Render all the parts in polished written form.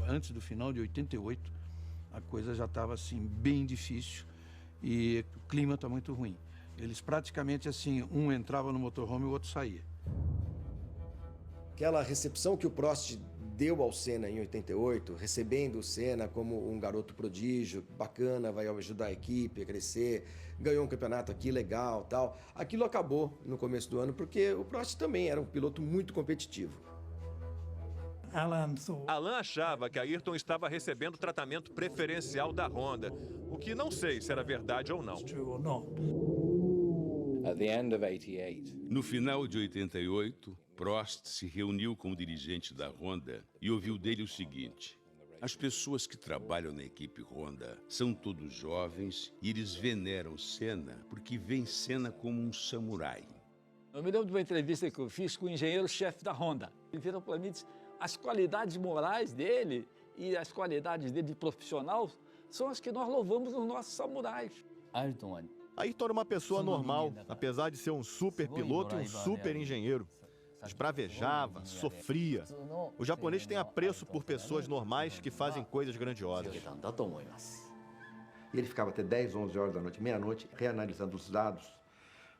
antes do final de 88, a coisa já estava assim bem difícil e o clima está muito ruim. Eles praticamente assim, um entrava no motorhome e o outro saía. Aquela recepção que o Prost deu ao Senna em 88, recebendo o Senna como um garoto prodígio, bacana, vai ajudar a equipe a crescer, ganhou um campeonato aqui legal, tal. Aquilo acabou no começo do ano porque o Prost também era um piloto muito competitivo. Alain achava que Ayrton estava recebendo tratamento preferencial da Honda, o que não sei se era verdade ou não. No final de 88, Prost se reuniu com o dirigente da Honda e ouviu dele o seguinte: as pessoas que trabalham na equipe Honda são todos jovens e eles veneram Senna porque veem Senna como um samurai. Eu me lembro de uma entrevista que eu fiz com o engenheiro-chefe da Honda. Ele virou para mim e disse: as qualidades morais dele e as qualidades dele de profissional são as que nós louvamos nos nossos samurais. Ayrton era uma pessoa normal, apesar de ser um super piloto e um super engenheiro. Esbravejava, sofria. O japonês tem apreço por pessoas normais que fazem coisas grandiosas. E ele ficava até 10, 11 horas da noite, meia-noite, reanalisando os dados,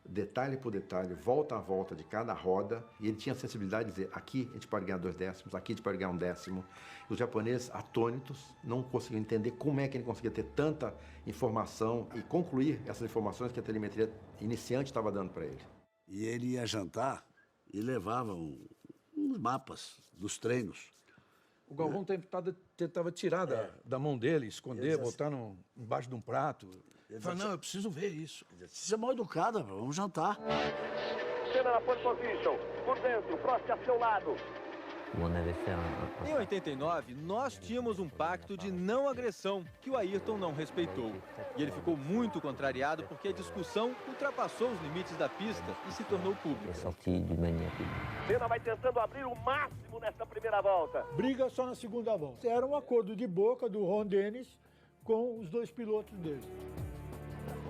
detalhe por detalhe, volta a volta de cada roda, e ele tinha a sensibilidade de dizer: aqui a gente pode ganhar 2 décimos, aqui a gente pode ganhar 1 décimo. E os japoneses, atônitos, não conseguiam entender como é que ele conseguia ter tanta informação e concluir essas informações que a telemetria iniciante estava dando para ele. E ele ia jantar e levava uns mapas dos treinos. O Galvão tentava tirar da mão dele, esconder, botar embaixo de um prato. Ele falava: não, eu preciso ver isso. Você é mal educada, vamos jantar. Senna na pole position, por dentro, Prost a seu lado. Em 89, nós tínhamos um pacto de não agressão que o Ayrton não respeitou. E ele ficou muito contrariado porque a discussão ultrapassou os limites da pista e se tornou pública. Senna vai tentando abrir o máximo nessa primeira volta. Briga só na segunda volta. Era um acordo de boca do Ron Dennis com os 2 pilotos dele.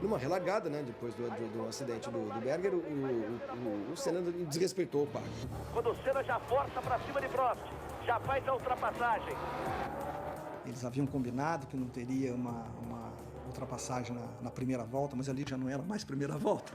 Numa relagada, né, depois do acidente do Berger, o Senna desrespeitou o pacto. Quando o Senna já força para cima de Prost, já faz a ultrapassagem. Eles haviam combinado que não teria uma ultrapassagem na primeira volta, mas ali já não era mais primeira volta.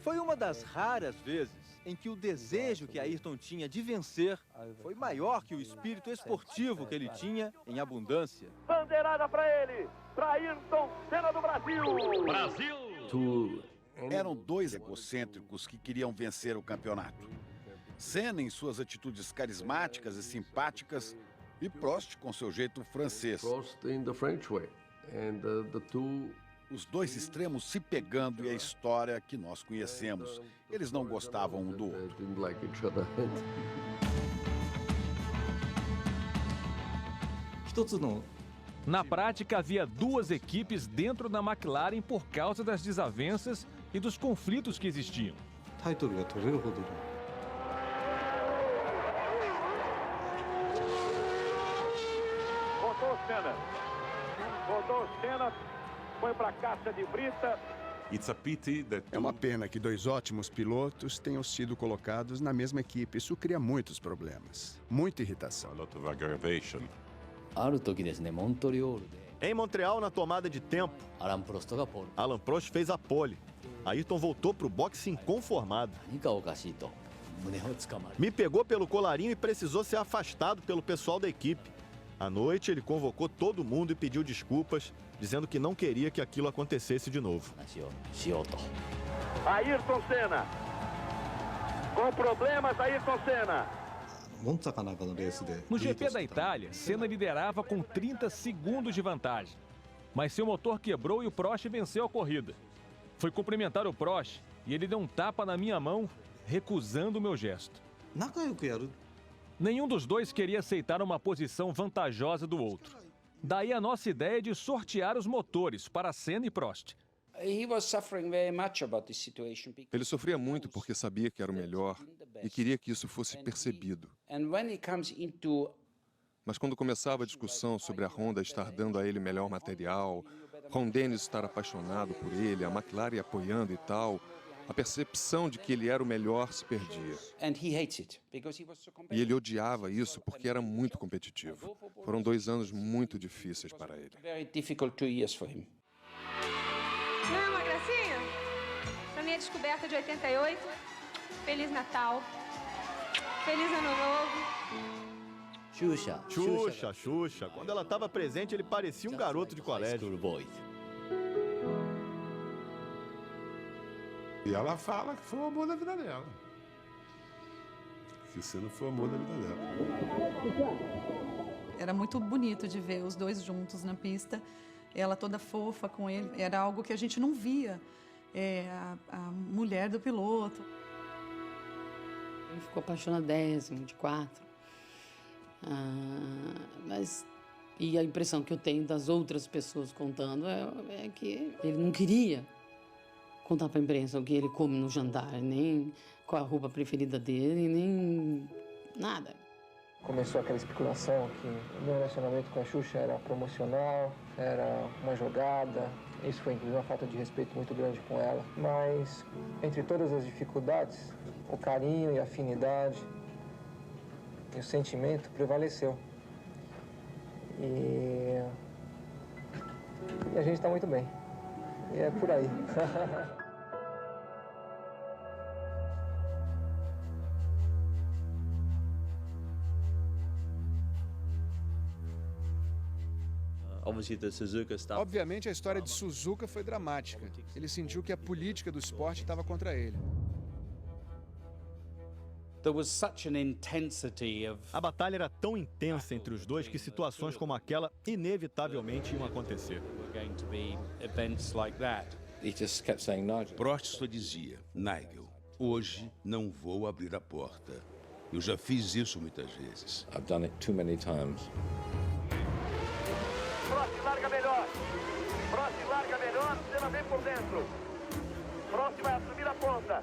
Foi uma das raras vezes em que o desejo que Ayrton tinha de vencer foi maior que o espírito esportivo que ele tinha em abundância. Bandeirada para ele, para Ayrton Senna do Brasil. Brasil! Eram 2 egocêntricos que queriam vencer o campeonato. Senna em suas atitudes carismáticas e simpáticas e Prost com seu jeito francês. Os 2 extremos se pegando e a história que nós conhecemos. Eles não gostavam um do outro. Na prática, havia 2 equipes dentro da McLaren por causa das desavenças e dos conflitos que existiam. Rodou o Senna, foi para a caixa de brita. É uma pena que 2 ótimos pilotos tenham sido colocados na mesma equipe. Isso cria muitos problemas, muita irritação. Em Montreal, na tomada de tempo, Alain Prost fez a pole. Ayrton voltou para o boxe inconformado. Me pegou pelo colarinho e precisou ser afastado pelo pessoal da equipe. À noite, ele convocou todo mundo e pediu desculpas, dizendo que não queria que aquilo acontecesse de novo. Ayrton Senna. Com problemas, Ayrton Senna. No GP da Itália, Senna liderava com 30 segundos de vantagem. Mas seu motor quebrou e o Prost venceu a corrida. Fui cumprimentar o Prost e ele deu um tapa na minha mão, recusando o meu gesto. Nenhum dos 2 queria aceitar uma posição vantajosa do outro. Daí a nossa ideia de sortear os motores para Senna e Prost. Ele sofria muito porque sabia que era o melhor e queria que isso fosse percebido. Mas quando começava a discussão sobre a Honda estar dando a ele melhor material, Ron Dennis estar apaixonado por ele, a McLaren apoiando e tal, A percepção de que ele era o melhor se perdia. E ele odiava isso porque era muito competitivo. Foram 2 anos muito difíceis para ele. Não é uma gracinha? Pra minha descoberta de 88, Feliz Natal, Feliz Ano Novo. Xuxa. Quando ela estava presente, ele parecia um garoto de colégio. E ela fala que foi o amor da vida dela. Que você não foi o amor da vida dela. Era muito bonito de ver os dois juntos na pista. Ela toda fofa com ele. Era algo que a gente não via. A mulher do piloto. Ele ficou apaixonadésimo, de 4. E a impressão que eu tenho das outras pessoas contando é que ele não queria contar para a imprensa o que ele come no jantar, nem qual a roupa preferida dele, nem nada. Começou aquela especulação que o meu relacionamento com a Xuxa era promocional, era uma jogada. Isso foi, inclusive, uma falta de respeito muito grande com ela. Mas, entre todas as dificuldades, o carinho e a afinidade e o sentimento prevaleceu. E a gente está muito bem. E é por aí. Obviamente, a história de Suzuka foi dramática. Ele sentiu que a política do esporte estava contra ele. A batalha era tão intensa entre os dois que situações como aquela inevitavelmente iam acontecer. Prost só dizia: Nigel, hoje não vou abrir a porta. Eu já fiz isso muitas vezes. I've done it too many times. Prost larga melhor. Prost larga melhor, Senna vem por dentro. Prost vai assumir a ponta.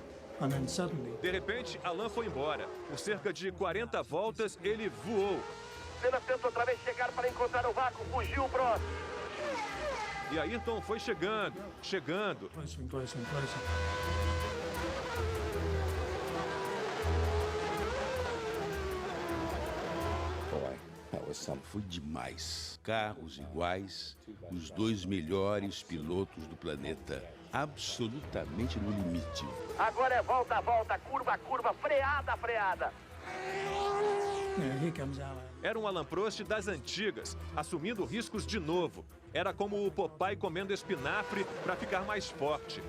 De repente, Alain foi embora. Por cerca de 40 voltas, ele voou. Senna tenta outra vez chegar para encontrar o vácuo, fugiu o Prost. E Ayrton foi chegando. Foi demais. Carros iguais, os 2 melhores pilotos do planeta, absolutamente no limite. Agora é volta a volta, curva a curva, freada a freada. Era um Alain Prost das antigas, assumindo riscos de novo. Era como o Popeye comendo espinafre para ficar mais forte.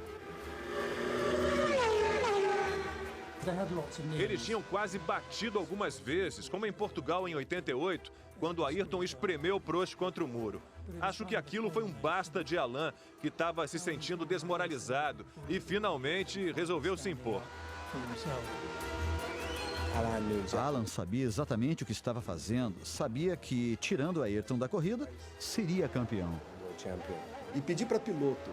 Eles tinham quase batido algumas vezes, como em Portugal em 88, quando Ayrton espremeu Prost contra o muro. Acho que aquilo foi um basta de Alain, que estava se sentindo desmoralizado e finalmente resolveu se impor. Alan sabia exatamente o que estava fazendo, sabia que, tirando Ayrton da corrida, seria campeão. E pedir para piloto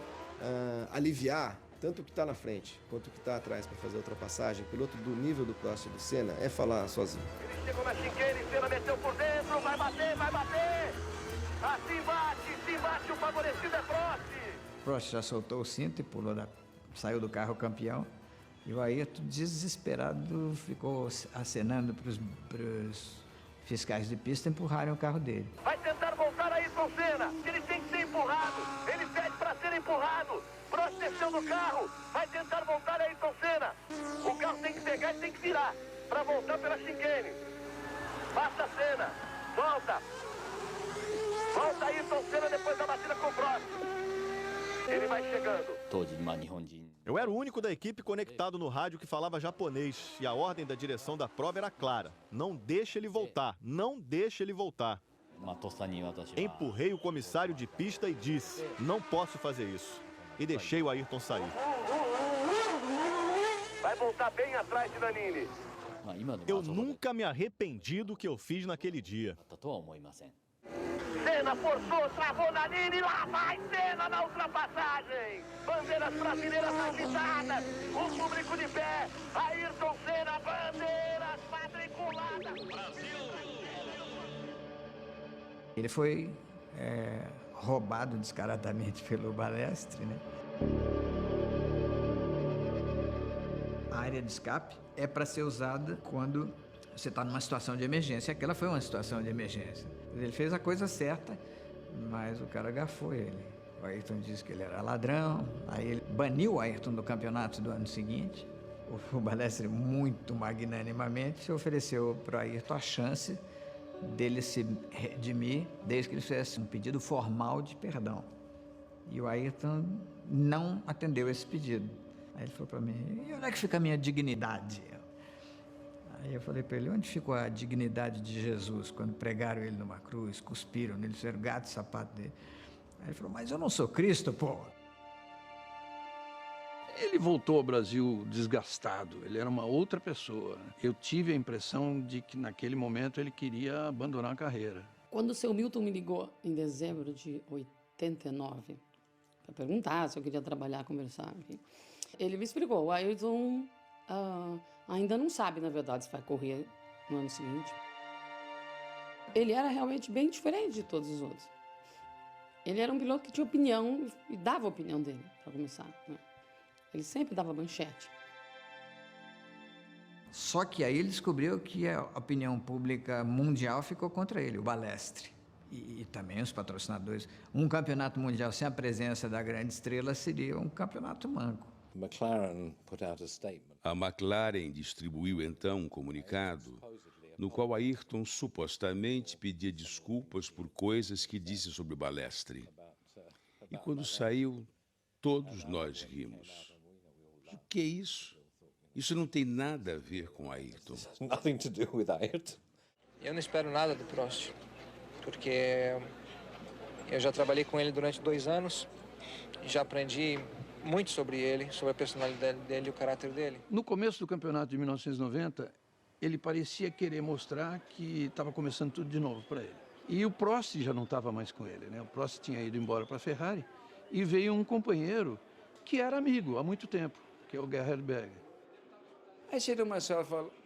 aliviar tanto o que está na frente quanto o que está atrás para fazer a ultrapassagem, piloto do nível do Prost e do Senna, é falar sozinho. Ele chegou na chicane, Senna meteu por dentro, vai bater, vai bater! Assim bate, o favorecido é Prost! Prost já soltou o cinto e saiu do carro campeão. E o Ayrton, desesperado, ficou acenando para os fiscais de pista empurrarem o carro dele. Vai tentar voltar Ayrton Senna, ele tem que ser empurrado, ele pede para ser empurrado. Prost desceu do carro, vai tentar voltar Ayrton Senna. O carro tem que pegar e tem que virar para voltar pela chicane. Passa Senna, volta. Volta Ayrton Senna depois da batida com o Prost. Ele vai chegando. Eu era o único da equipe conectado no rádio que falava japonês e a ordem da direção da prova era clara: não deixe ele voltar, não deixe ele voltar. Empurrei o comissário de pista e disse: não posso fazer isso. E deixei o Ayrton sair. Vai voltar bem atrás de Nannini. Eu nunca me arrependi do que eu fiz naquele dia. Senna forçou, travou Nannini, lá vai Senna na ultrapassagem. Bandeiras brasileiras agitadas, o público de pé. Ayrton Senna, bandeiras quadriculadas. Brasil! Ele foi roubado descaradamente pelo Balestre, né? área de escape é para ser usada quando você está numa situação de emergência. Aquela foi uma situação de emergência. Ele fez a coisa certa, mas o cara agafou ele. O Ayrton disse que ele era ladrão, aí ele baniu o Ayrton do campeonato do ano seguinte. O Balestre, muito magnanimamente, se ofereceu para o Ayrton a chance dele se redimir desde que ele fizesse um pedido formal de perdão. E o Ayrton não atendeu esse pedido. Aí ele falou para mim, e onde é que fica a minha dignidade? Aí eu falei para ele, onde ficou a dignidade de Jesus quando pregaram ele numa cruz, cuspiram nele, fizeram gato e sapato dele? Aí ele falou, mas eu não sou Cristo, pô. Ele voltou ao Brasil desgastado, ele era uma outra pessoa. Eu tive a impressão de que naquele momento ele queria abandonar a carreira. Quando o seu Milton me ligou em dezembro de 89, para perguntar se eu queria trabalhar, conversar, enfim, ele me explicou, o Ayrton ainda não sabe, na verdade, se vai correr no ano seguinte. Ele era realmente bem diferente de todos os outros. Ele era um piloto que tinha opinião e dava a opinião dele, para começar, né? Ele sempre dava manchete. Só que aí ele descobriu que a opinião pública mundial ficou contra ele, o Balestre. E também os patrocinadores. Um campeonato mundial sem a presença da grande estrela seria um campeonato manco. A McLaren distribuiu então um comunicado no qual Ayrton supostamente pedia desculpas por coisas que disse sobre o Balestre. E quando saiu, todos nós rimos. O que é isso? Isso não tem nada a ver com Ayrton. Eu não espero nada do Prost, porque eu já trabalhei com ele durante 2 anos e já aprendi muito sobre ele, sobre a personalidade dele e o caráter dele. No começo do campeonato de 1990, ele parecia querer mostrar que estava começando tudo de novo para ele. E o Prost já não estava mais com ele, né? O Prost tinha ido embora para a Ferrari e veio um companheiro que era amigo há muito tempo, que é o Gerhard Berger.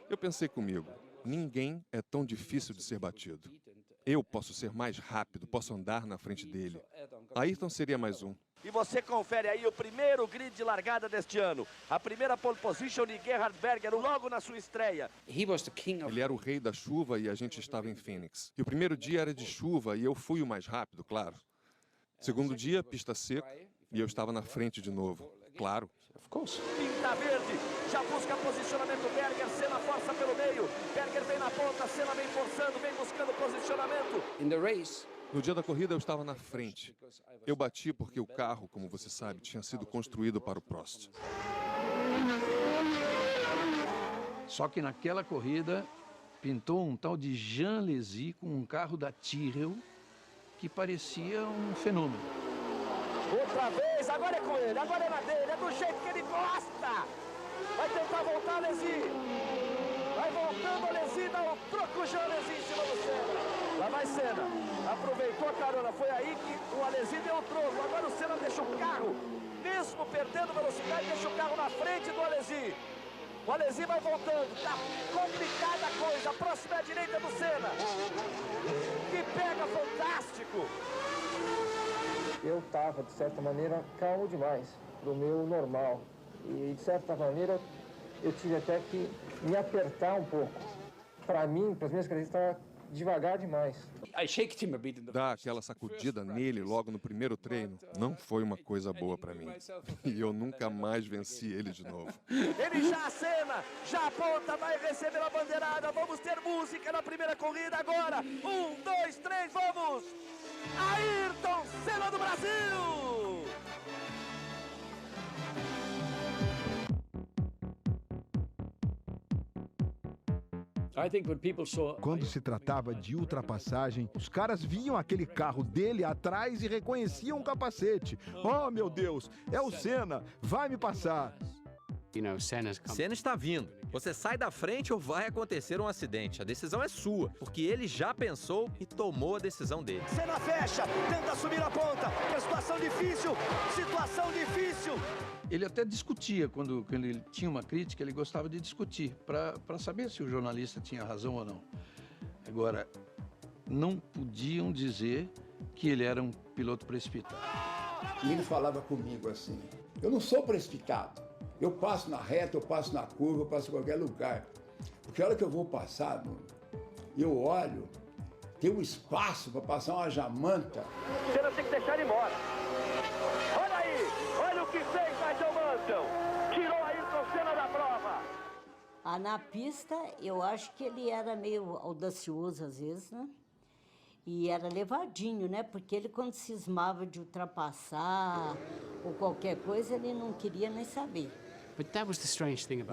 Eu pensei comigo, ninguém é tão difícil de ser batido. Eu posso ser mais rápido, posso andar na frente dele. Ayrton seria mais um. E você confere aí o primeiro grid de largada deste ano. A primeira pole position de Gerhard Berger logo na sua estreia. Ele era o rei da chuva e a gente estava em Phoenix. E o primeiro dia era de chuva e eu fui o mais rápido, claro. Segundo dia, pista seca, e eu estava na frente de novo, claro. Pinta verde, já busca posicionamento Berger, Senna força pelo meio. Berger vem na ponta, Senna vem forçando, vem buscando posicionamento. No dia da corrida eu estava na frente. Eu bati porque o carro, como você sabe, tinha sido construído para o Prost. Só que naquela corrida pintou um tal de Jean Alesi com um carro da Tyrrell que parecia um fenômeno. Outra vez, agora é com ele, agora é na dele, é do jeito que ele gosta. Vai tentar voltar Alesi. Vai voltando Alesi, dá um troco Jean Alesi em cima do Senna. Lá vai Senna. Aproveitou a carona, foi aí que o Alesi deu o troco. Agora o Senna deixa o carro, mesmo perdendo velocidade, deixa o carro na frente do Alesi. O Alesi vai voltando, tá complicada a coisa. A próxima é a direita do Senna. Que pega fantástico. Eu estava, de certa maneira, calmo demais para o meu normal. E, de certa maneira, eu tive até que me apertar um pouco. Para mim, para as minhas características, estava devagar demais. Dar aquela sacudida nele logo no primeiro treino não foi uma coisa boa para mim. E eu nunca mais venci ele de novo. Ele já acena, já aponta, vai receber a bandeirada. Vamos ter música na primeira corrida agora. 1, 2, 3, vamos! Ayrton Senna do Brasil! Quando se tratava de ultrapassagem, os caras viam aquele carro dele atrás e reconheciam um capacete. Oh, meu Deus, é o Senna, vai me passar. Senna está vindo. Você sai da frente ou vai acontecer um acidente. A decisão é sua, porque ele já pensou e tomou a decisão dele. Senna fecha, tenta subir a ponta. Que situação difícil, situação difícil. Ele até discutia, quando ele tinha uma crítica, ele gostava de discutir, para saber se o jornalista tinha razão ou não. Agora, não podiam dizer que ele era um piloto precipitado. E ele falava comigo assim, eu não sou precipitado, Eu passo na reta, eu passo na curva, eu passo em qualquer lugar. Porque a hora que eu vou passar, eu olho, tem um espaço para passar uma jamanta. Senna tem que deixar ele embora. Olha aí, olha o que fez Nigel Mansell. Tirou Ayrton Senna da prova. Na pista, eu acho que ele era meio audacioso às vezes, né? E era levadinho, né? Porque ele, quando cismava de ultrapassar ou qualquer coisa, ele não queria nem saber.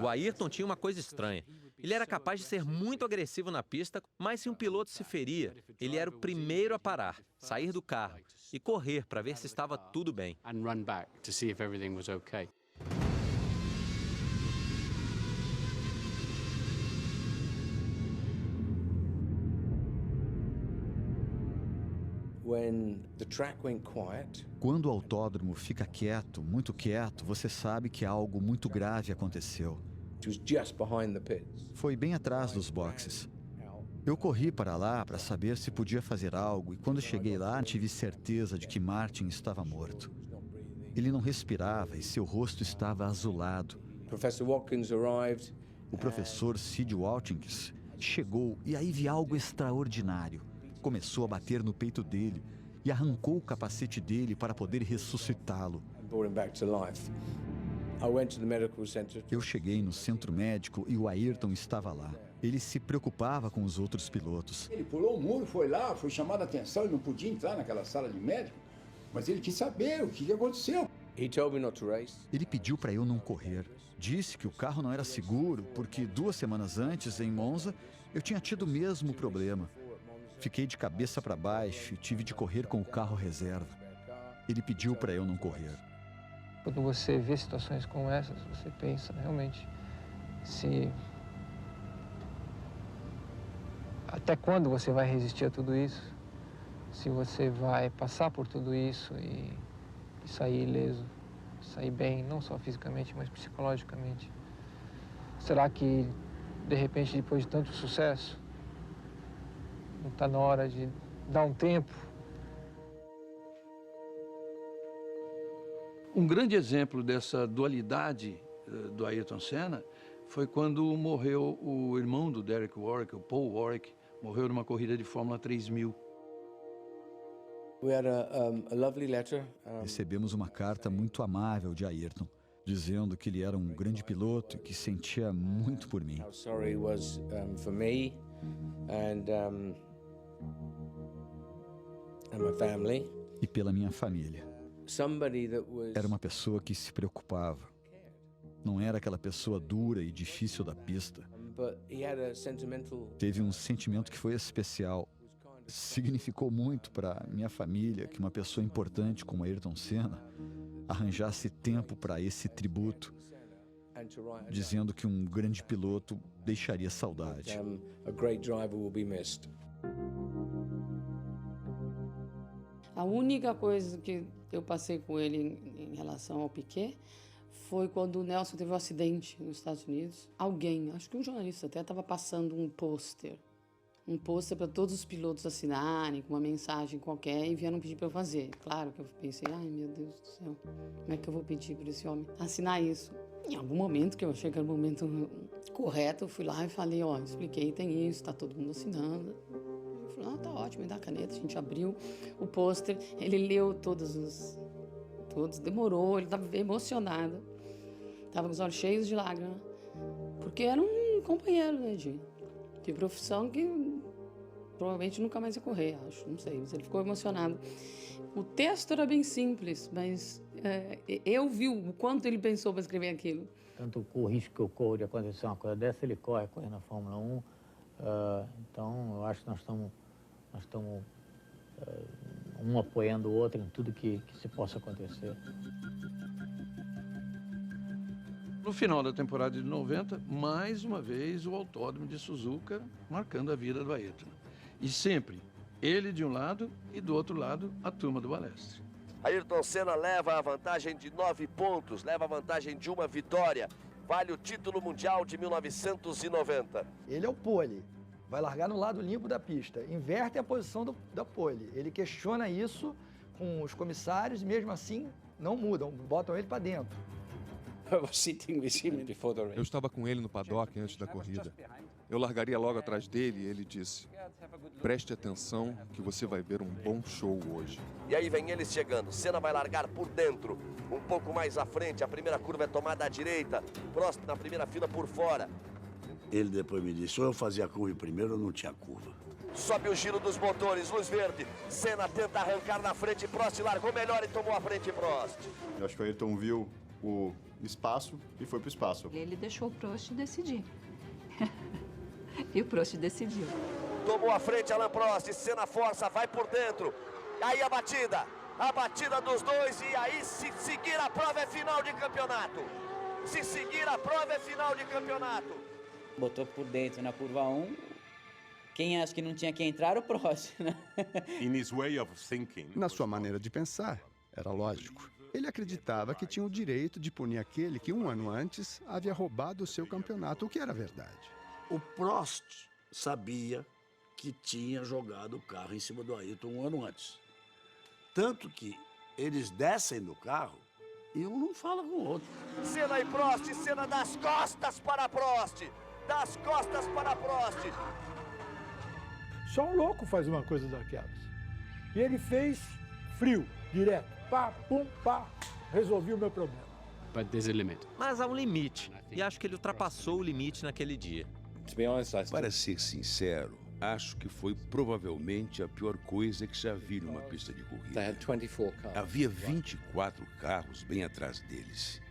O Ayrton tinha uma coisa estranha. Ele era capaz de ser muito agressivo na pista, mas se um piloto se feria, ele era o primeiro a parar, sair do carro e correr para ver se estava tudo bem. Quando o autódromo fica quieto, muito quieto, você sabe que algo muito grave aconteceu. Foi bem atrás dos boxes. Eu corri para lá para saber se podia fazer algo e quando cheguei lá tive certeza de que Martin estava morto. Ele não respirava e seu rosto estava azulado. O professor Sid Watkins chegou e aí vi algo extraordinário. Começou a bater no peito dele e arrancou o capacete dele para poder ressuscitá-lo. Eu cheguei no centro médico e o Ayrton estava lá. Ele se preocupava com os outros pilotos. Ele pulou o muro, foi lá, foi chamado a atenção, ele não podia entrar naquela sala de médico, mas ele quis saber o que aconteceu. Ele pediu para eu não correr. Disse que o carro não era seguro porque 2 semanas antes, em Monza, eu tinha tido o mesmo problema. Fiquei de cabeça para baixo e tive de correr com o carro reserva. Ele pediu para eu não correr. Quando você vê situações como essas, você pensa realmente até quando você vai resistir a tudo isso? Se você vai passar por tudo isso e sair ileso, sair bem, não só fisicamente, mas psicologicamente. Será que, de repente, depois de tanto sucesso, não está na hora de dar um tempo? Um grande exemplo dessa dualidade do Ayrton Senna foi quando morreu o irmão do Derek Warwick, o Paul Warwick, morreu numa corrida de Fórmula 3000. Recebemos uma carta muito amável de Ayrton, dizendo que ele era um grande piloto e que sentia muito por mim. E pela minha família. Era uma pessoa que se preocupava. Não era aquela pessoa dura e difícil da pista. Teve um sentimento que foi especial. Significou muito para minha família que uma pessoa importante como Ayrton Senna arranjasse tempo para esse tributo, dizendo que um grande piloto deixaria saudade. A única coisa que eu passei com ele em relação ao Piquet foi quando o Nelson teve um acidente nos Estados Unidos. Alguém, acho que um jornalista até, estava passando um pôster para todos os pilotos assinarem, com uma mensagem qualquer, e vieram pedir para eu fazer. Claro que eu pensei, ai meu Deus do céu, como é que eu vou pedir para esse homem assinar isso? Em algum momento, que eu achei que era o momento correto, eu fui lá e falei, expliquei, tem isso, tá todo mundo assinando. Eu falei, tá ótimo, me dá a caneta. A gente abriu o pôster, ele leu todos, demorou, ele estava emocionado, estava com os olhos cheios de lágrimas, porque era um companheiro, né, de profissão que provavelmente nunca mais ia correr, acho, não sei, mas ele ficou emocionado. O texto era bem simples, mas eu vi o quanto ele pensou para escrever aquilo. Tanto o risco que eu corro de acontecer uma coisa dessa, ele corre na Fórmula 1, então eu acho que nós estamos um apoiando o outro em tudo que se possa acontecer. No final da temporada de 90, mais uma vez o autódromo de Suzuka marcando a vida do Ayrton. E sempre, ele de um lado e do outro lado a turma do Balestre. Ayrton Senna leva a vantagem de 9 pontos, leva a vantagem de uma vitória. Vale o título mundial de 1990. Ele é o pole, vai largar no lado limpo da pista, inverte a posição da pole. Ele questiona isso com os comissários e mesmo assim não mudam, botam ele para dentro. Eu estava com ele no paddock antes da corrida. Eu largaria logo atrás dele e ele disse: preste atenção que você vai ver um bom show hoje. E aí vem eles chegando. Senna vai largar por dentro. Um pouco mais à frente. A primeira curva é tomada à direita. Prost na primeira fila por fora. Ele depois me disse, ou eu fazia a curva e primeiro ou não tinha curva. Sobe o giro dos motores, luz verde. Senna tenta arrancar na frente. Prost largou melhor e tomou a frente Prost. Eu acho que o Ayrton viu o espaço e foi pro espaço. Ele deixou o Prost decidir. E o Prost decidiu. Tomou a frente Alain Prost, Senna força, vai por dentro. Aí a batida dos dois e aí se seguir a prova é final de campeonato. Se seguir a prova é final de campeonato. Botou por dentro na curva 1, quem acha que não tinha que entrar, o Prost, né? Na sua maneira de pensar, era lógico. Ele acreditava que tinha o direito de punir aquele que um ano antes havia roubado o seu campeonato, o que era verdade. O Prost sabia que tinha jogado o carro em cima do Ayrton um ano antes. Tanto que eles descem do carro e um não fala com o outro. Senna e Prost, Senna das costas para Prost. Das costas para Prost. Só um louco faz uma coisa daquelas. E ele fez frio, direto. Pá, pum, pá, resolvi o meu problema. Mas há um limite, e acho que ele ultrapassou o limite naquele dia. Para ser sincero, acho que foi provavelmente a pior coisa que já vi numa pista de corrida. Havia 24 carros bem atrás deles.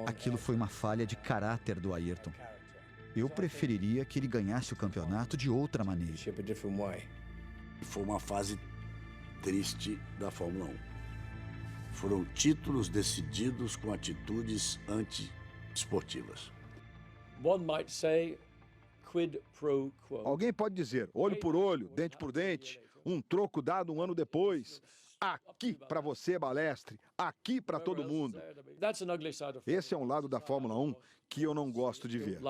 Aquilo foi uma falha de caráter do Ayrton. Eu preferiria que ele ganhasse o campeonato de outra maneira. Foi uma fase triste da Fórmula 1. Foram títulos decididos com atitudes anti-esportivas. Alguém pode dizer, olho por olho, dente por dente, um troco dado um ano depois. Aqui para você, Balestre, aqui para todo mundo. Esse é um lado da Fórmula 1 que eu não gosto de ver.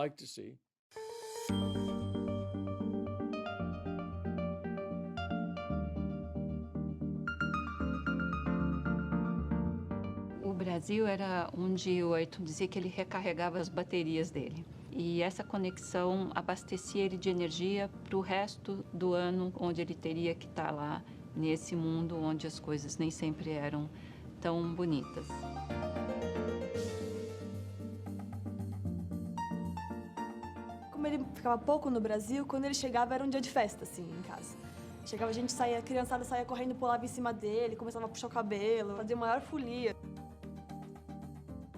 O Brasil era onde o Ayrton dizia que ele recarregava as baterias dele. E essa conexão abastecia ele de energia para o resto do ano, onde ele teria que estar lá, nesse mundo onde as coisas nem sempre eram tão bonitas. Como ele ficava pouco no Brasil, quando ele chegava era um dia de festa, assim, em casa. Chegava, a gente saía, a criançada saía correndo, pulava em cima dele, começava a puxar o cabelo, fazia maior folia.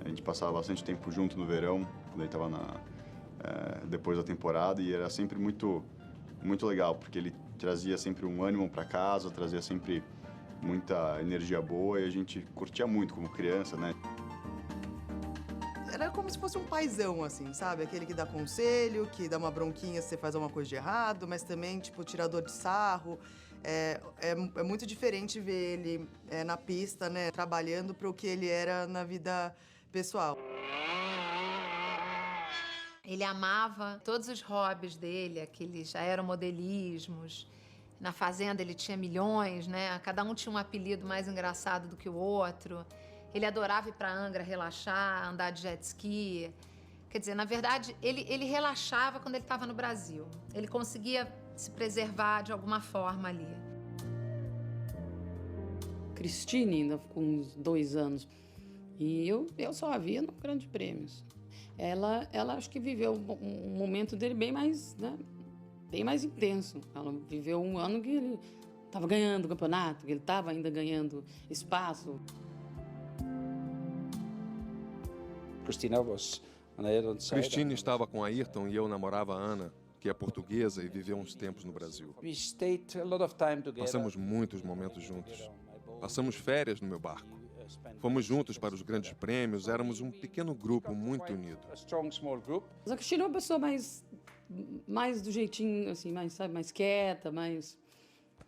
A gente passava bastante tempo junto no verão, quando ele estava depois da temporada, e era sempre muito legal, porque ele trazia sempre um ânimo para casa, trazia sempre muita energia boa, e a gente curtia muito como criança, né? Era como se fosse um paizão, assim, sabe? Aquele que dá conselho, que dá uma bronquinha se você faz alguma coisa de errado, mas também, tipo, tirador de sarro. É muito diferente ver ele na pista, né? Trabalhando para o que ele era na vida pessoal. Ele amava todos os hobbies dele, aqueles aeromodelismos. Na fazenda ele tinha milhões, né? Cada um tinha um apelido mais engraçado do que o outro. Ele adorava ir para Angra relaxar, andar de jet ski. Quer dizer, na verdade, ele relaxava quando ele estava no Brasil. Ele conseguia se preservar de alguma forma ali. Christine ainda ficou uns 2 anos. E eu só a via no Grande Prêmios. Ela acho que viveu um momento dele bem mais, né, bem mais intenso. Ela viveu um ano que ele estava ganhando o campeonato, que ele estava ainda ganhando espaço. Christine estava com Ayrton e eu namorava a Ana, que é portuguesa e viveu uns tempos no Brasil. Passamos muitos momentos juntos. Passamos férias no meu barco. Fomos juntos para os grandes prêmios, éramos um pequeno grupo muito unido. Mas a Christine é uma pessoa mais do jeitinho, assim, mais quieta, mais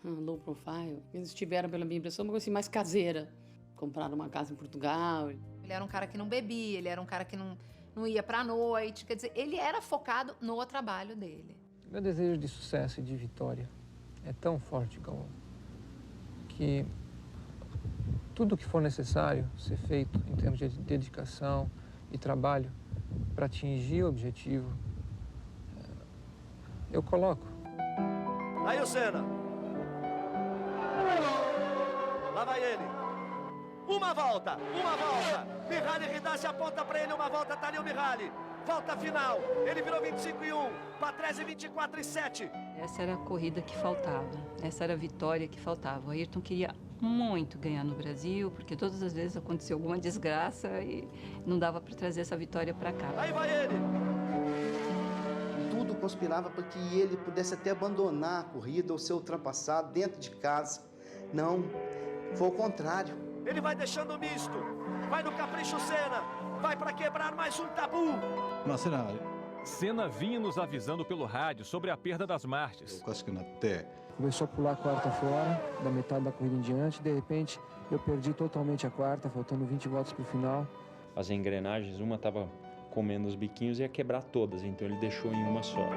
low profile. Eles tiveram, pela minha impressão, uma coisa assim, mais caseira. Compraram uma casa em Portugal. Ele era um cara que não bebia, ele era um cara que não ia pra noite. Quer dizer, ele era focado no trabalho dele. Meu desejo de sucesso e de vitória é tão forte, Galvão, que tudo o que for necessário ser feito em termos de dedicação e trabalho para atingir o objetivo, eu coloco. Aí o Senna. Lá vai ele. Uma volta. Mihaly Ridassi aponta para ele uma volta, tá ali o Mihaly. Volta final. Ele virou 25-1, Patrese 24-7. Essa era a corrida que faltava, essa era a vitória que faltava. O Ayrton queria muito ganhar no Brasil, porque todas as vezes aconteceu alguma desgraça e não dava para trazer essa vitória para cá. Aí vai ele. Tudo conspirava para que ele pudesse até abandonar a corrida ou ser ultrapassado dentro de casa. Não, foi o contrário. Ele vai deixando o misto, vai no capricho Senna, vai para quebrar mais um tabu. Senna vinha nos avisando pelo rádio sobre a perda das marchas. Começou a pular a quarta fora, da metade da corrida em diante. De repente, eu perdi totalmente a quarta, faltando 20 voltas para o final. As engrenagens, uma estava comendo os biquinhos e ia quebrar todas, então ele deixou em uma só.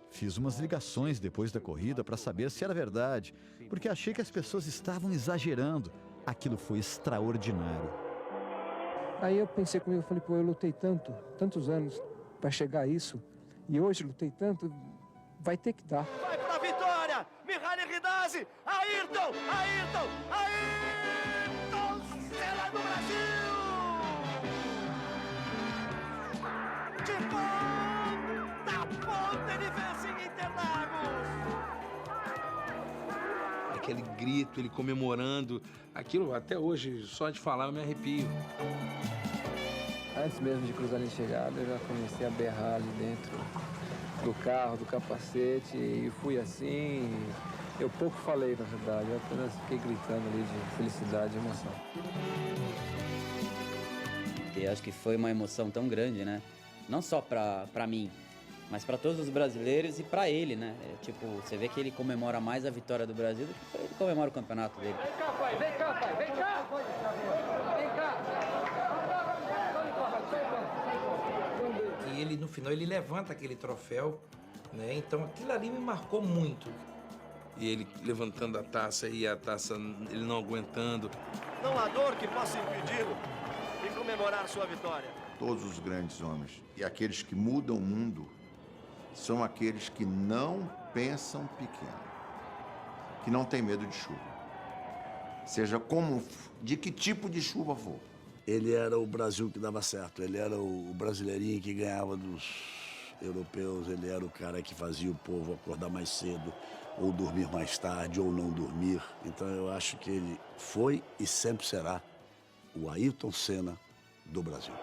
Fiz umas ligações depois da corrida para saber se era verdade, porque achei que as pessoas estavam exagerando. Aquilo foi extraordinário. Aí eu pensei comigo, falei, pô, eu lutei tantos anos para chegar a isso, e hoje lutei tanto, vai ter que dar. Vai pra vitória! Mihaly Ridassi! Ayrton! Senna do Brasil! De ponta a ponta ele vence em Interlagos! Aquele grito, ele comemorando, aquilo até hoje, só de falar eu me arrepio. Antes mesmo de cruzar a linha de chegada, eu já comecei a berrar ali dentro do carro, do capacete, e fui assim. Eu pouco falei, na verdade, eu apenas fiquei gritando ali de felicidade e emoção. Eu acho que foi uma emoção tão grande, né? Não só pra mim, mas para todos os brasileiros e para ele, né? Tipo, você vê que ele comemora mais a vitória do Brasil do que ele comemora o campeonato dele. Vem cá, pai, vem cá, pai, vem cá! Vem cá! E ele, no final, ele levanta aquele troféu, né? Então aquilo ali me marcou muito. E ele levantando a taça e a taça, ele não aguentando. Não há dor que possa impedi-lo de comemorar sua vitória. Todos os grandes homens e aqueles que mudam o mundo são aqueles que não pensam pequeno, que não têm medo de chuva. Seja de que tipo de chuva for. Ele era o Brasil que dava certo, ele era o brasileirinho que ganhava dos europeus, ele era o cara que fazia o povo acordar mais cedo, ou dormir mais tarde, ou não dormir. Então eu acho que ele foi e sempre será o Ayrton Senna do Brasil.